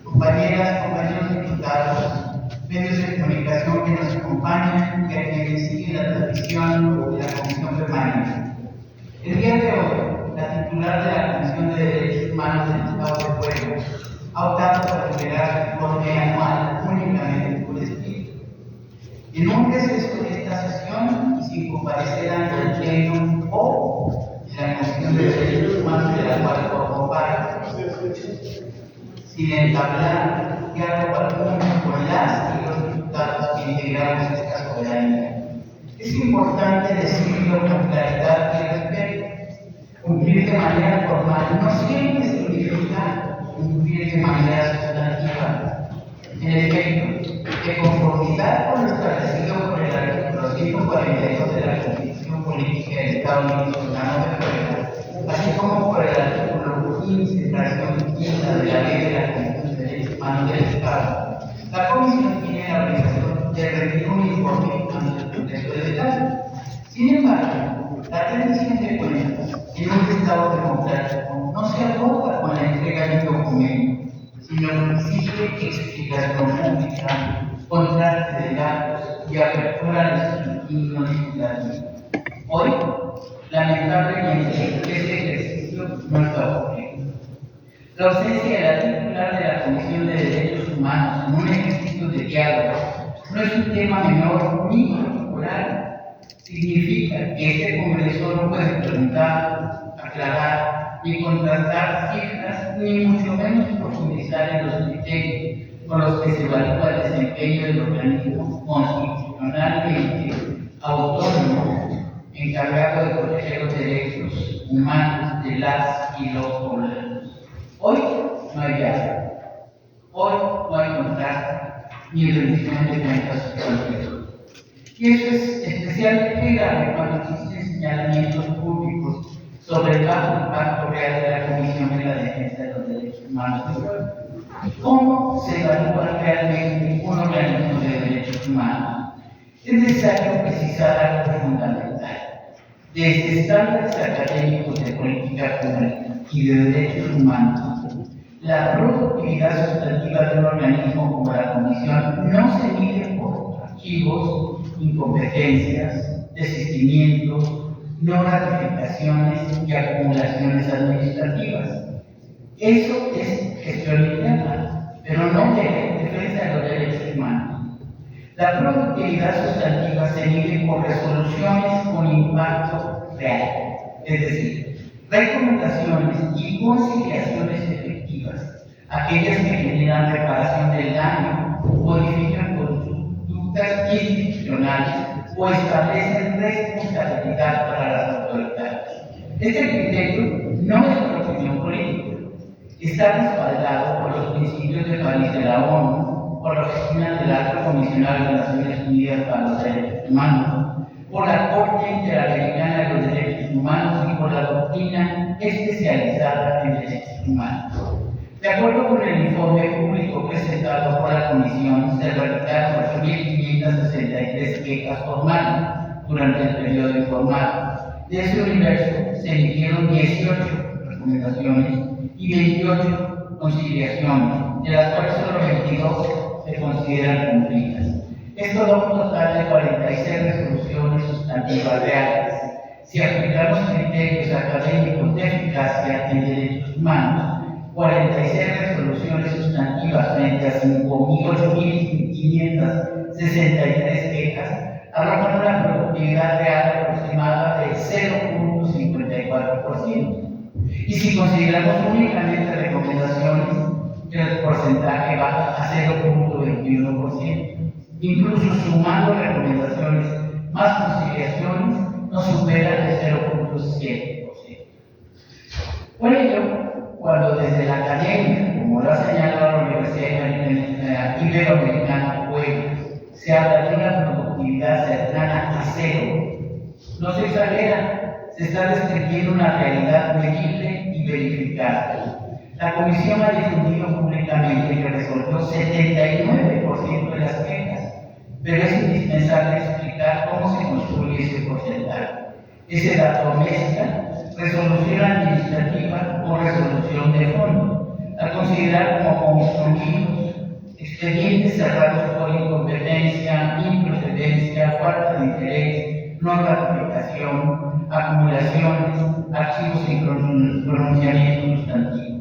compañeras, compañeros diputados, medios de comunicación que nos acompañan y a quienes siguen la transmisión de la Comisión Permanente. El día de hoy, la titular de la Comisión de Derechos Humanos del Estado de Puebla ha optado por liberar su informe anual únicamente por escrito. En un receso de esta sesión y sin comparecer ante el Pleno o la Comisión de Derechos Humanos de la cual formo parte, sin entablar diálogo alguno con las y los diputados que integramos esta soberanía. Es importante decirlo con claridad y respeto. Cumplir de manera formal no siempre significa cumplir de manera sustantiva. En efecto, de conformidad con lo establecido por el artículo 142 de la Constitución Política del Estado Mexicano de Puebla, así como por el artículo 15, fracción quinta de la Ley de la Comisión de Derechos Humanos del Estado, la Comisión tiene la obligación de rendir un informe ante el Congreso del Estado. Sin embargo, la rendición de cuentas en un Estado democrático no se aborda con la entrega de un documento, sino que exige explicación pública, contraste de datos y apertura al escrutinio legislativo. Hoy, lamentablemente, ese ejercicio no está ocurriendo. La ausencia de la titular de la Comisión de Derechos Humanos en un ejercicio de diálogo no es un tema menor ni particular. Significa que este Congreso no puede preguntar, aclarar, ni contrastar cifras, ni mucho menos profundizar en los criterios con los que se evalúa el desempeño del organismo constitucionalmente autónomo encargado de proteger los derechos humanos de las y los poblanos. Hoy no hay diálogo, hoy no hay contraste ni rendición de cuentas sustantivas. Y eso es especialmente grave cuando existen señalamientos públicos sobre el bajo impacto real de la Comisión en la defensa de los derechos humanos del pueblo. ¿Cómo se evalúa realmente un organismo de derechos humanos? Es necesario precisar algo fundamental. Desde estándares académicos de política pública y de derechos humanos, la productividad sustantiva de un organismo como la Comisión no se mide por archivos, incompetencias, desistimientos, no ratificaciones y acumulaciones administrativas. Eso es gestión interna, pero no de defensa de los derechos humanos. La productividad sustantiva se mide por resoluciones con impacto real, es decir, recomendaciones y conciliaciones efectivas, aquellas que generan reparación del daño, modifican conductas institucionales o establecen responsabilidad para las autoridades. Este criterio no es una opinión política, está respaldado por los principios de París de la ONU, por la Oficina del Alto Comisionado de las Naciones Unidas para los Derechos Humanos, por la Corte Interamericana de los Derechos Humanos y por la doctrina especializada en derechos humanos. De acuerdo con el informe público presentado por la Comisión, se realizaron 8.563 quejas formales durante el periodo informado. De ese universo se emitieron 18 recomendaciones y 28 conciliaciones, de las cuales solo 22 se consideran cumplidas. Esto da un total de 46 resoluciones sustantivas reales. Si aplicamos criterios académicos de eficacia en derechos humanos, 46 resoluciones sustantivas frente a 8.563 quejas arrojan una productividad real aproximada de 0.54%. Y si consideramos únicamente recomendaciones, el porcentaje baja a 0.21%. Incluso sumando recomendaciones más conciliaciones, no supera el 0.7%. Por ello, cuando desde la academia, como lo ha señalado la Universidad Iberoamericana Puebla, se habla de una productividad cercana a cero, no se exagera, se está describiendo una realidad medible y verificable. La Comisión ha difundido públicamente que resolvió 79% de las quejas, pero es indispensable explicar cómo se construye ese porcentaje. Ese dato mezcla resolución administrativa o resolución de fondo. al considerar como concluidos expedientes cerrados por incompetencia, improcedencia, falta de interés, no ratificación, acumulaciones, archivos sin pronunciamiento sustantivo.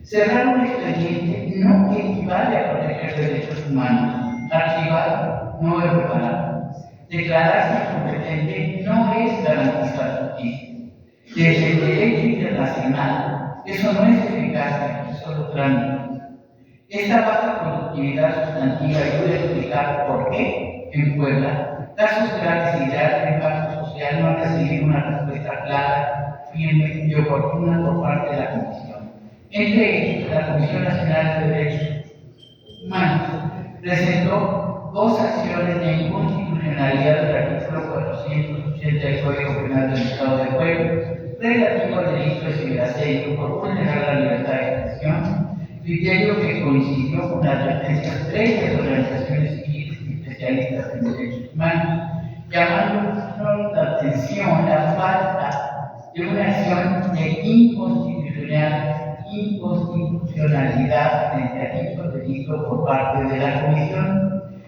Cerrar un expediente no equivale a proteger derechos humanos. Archivar no es reparar. Declararse incompetente no es garantizar justicia. Desde el derecho internacional, eso no es eficacia, es solo trámite. Esta baja productividad sustantiva ayuda a explicar por qué, en Puebla, casos graves y de alto impacto social no han recibido una respuesta clara, firme y oportuna por parte de la Comisión. Entre ellos, la Comisión Nacional de Derechos Humanos presentó 2 acciones de inconstitucionalidad del artículo 480 del Código Penal del Estado de Puebla, relativo al delito de ciberasedio por vulnerar la libertad de expresión, criterio que coincidió con las advertencias previas de organizaciones civiles y especialistas en derechos humanos, llamando la atención la falta de una acción de inconstitucionalidad frente a dicho delito por parte de la Comisión,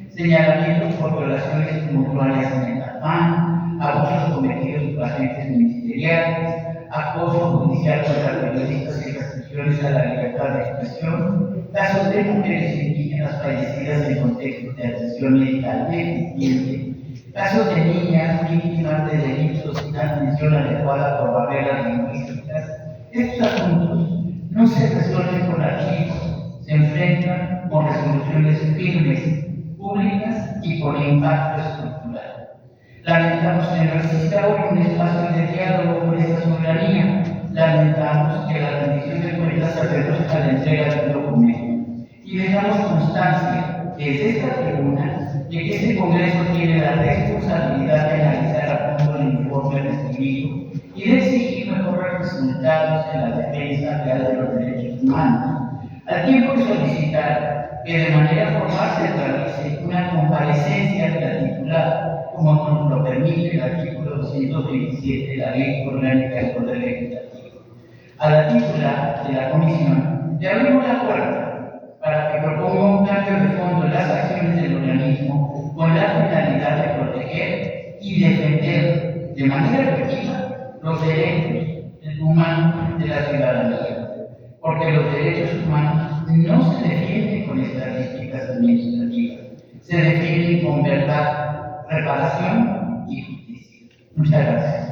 señalamientos por violaciones mutuales en el afán, abusos cometidos por agentes ministeriales, acoso judicial contra periodistas y restricciones a la libertad de expresión, casos de mujeres indígenas fallecidas en contextos de atención médica deficiente, casos de niñas víctimas de delitos sin atención adecuada por barreras lingüísticas. Estos asuntos no se resuelven con archivos, se enfrentan con resoluciones firmes, públicas y con impacto estructural. Lamentamos que no exista hoy un espacio de diálogo con esta soberanía. Lamentamos que la rendición de cuentas se reduzca a la entrega de un documento. Y dejamos constancia desde esta tribuna de que este Congreso tiene la responsabilidad de analizar a fondo el informe recibido y de exigir mejores resultados en la defensa real de los derechos humanos, al tiempo de solicitar que de manera formal se realice una comparecencia de la titular, como nos lo permite el artículo 227 de la Ley Orgánica del Poder Legislativo. A la titular de la Comisión le abrimos la puerta para que proponga un cambio de fondo en las acciones del organismo con la finalidad de proteger y defender de manera efectiva los derechos humanos de la ciudadanía, porque los derechos humanos no se defienden con estadísticas administrativas, se defienden con verdad, reparación y justicia. Muchas gracias.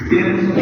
Bien,